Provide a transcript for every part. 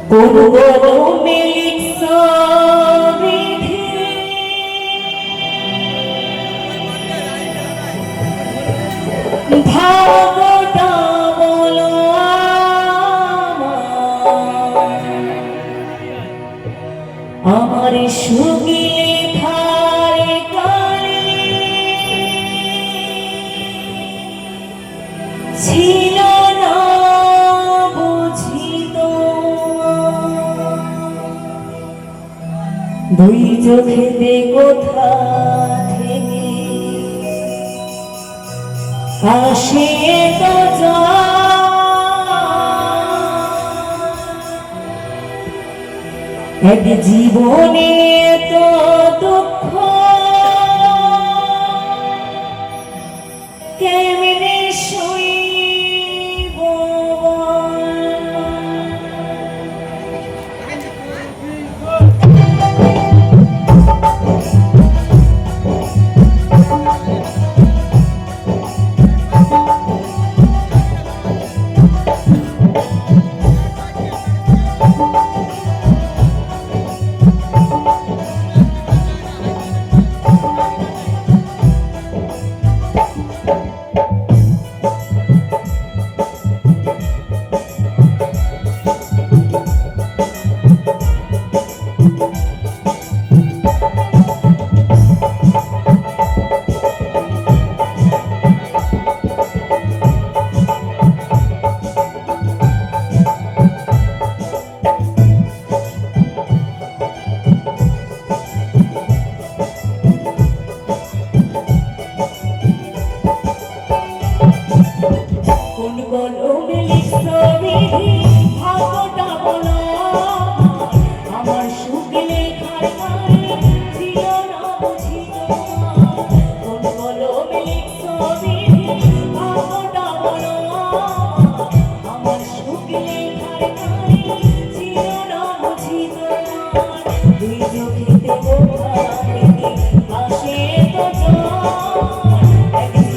কোন কলমে লিখছো বিধি ভাগটা বলো আমার সুগিলে ধারে কালে ছিল না বুঝি দুই চোখেতে কোথা থেকে আসে তো এক জীবনে তো দুঃখ কেমনে সইব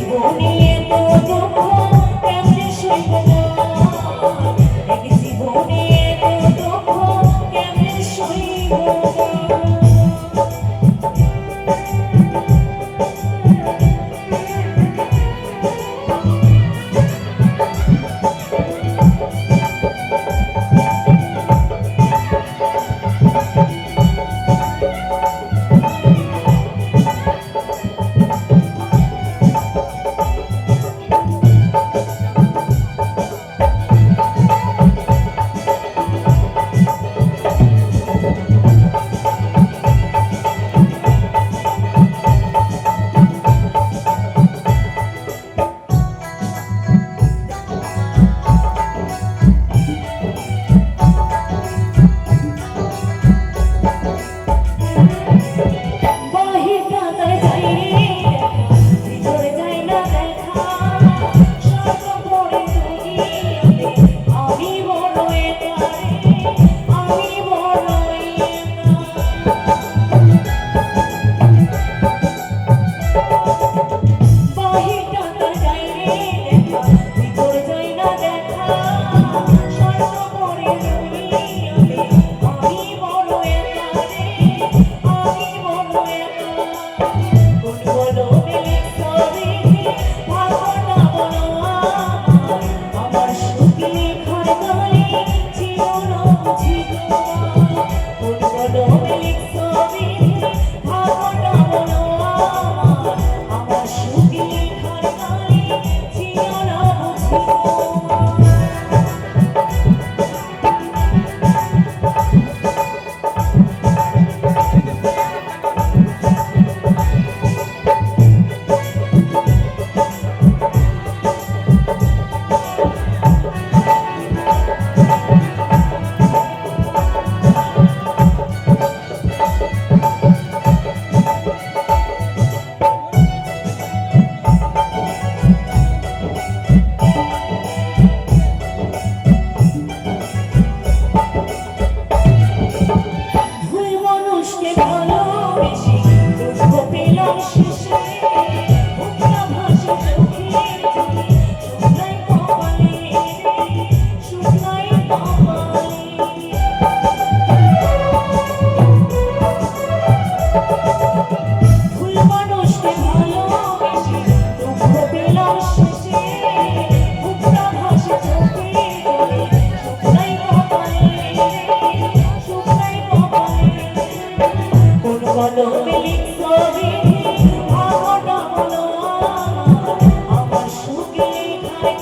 জীবনে তো দুঃখ কেমনে সইব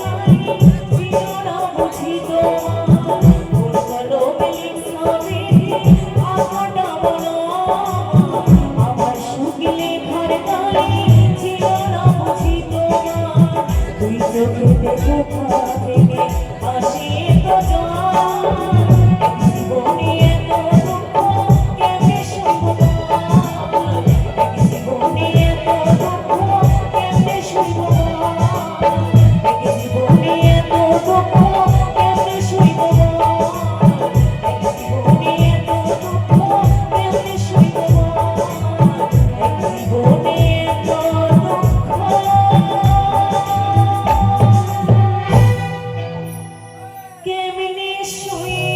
নাই ছিল না বুঝি তোমার কোন কলমে লিখবে আমারটা বলো আমার সুখী লেখার তাই ছিল না বুঝি তোমার দুই চোখেতে কোথা থেকে আসে তো জল এক জীবনে এত দুঃখ কেমনে সইব বল এক জীবনে এত দুঃখ কেমনে সইব বল এক জীবনে এত দুঃখ কেমনে সইব বল এক জীবনে এত দুঃখ কেমনে সইব বল এক জীবনে এত দুঃখ কেমনে সইব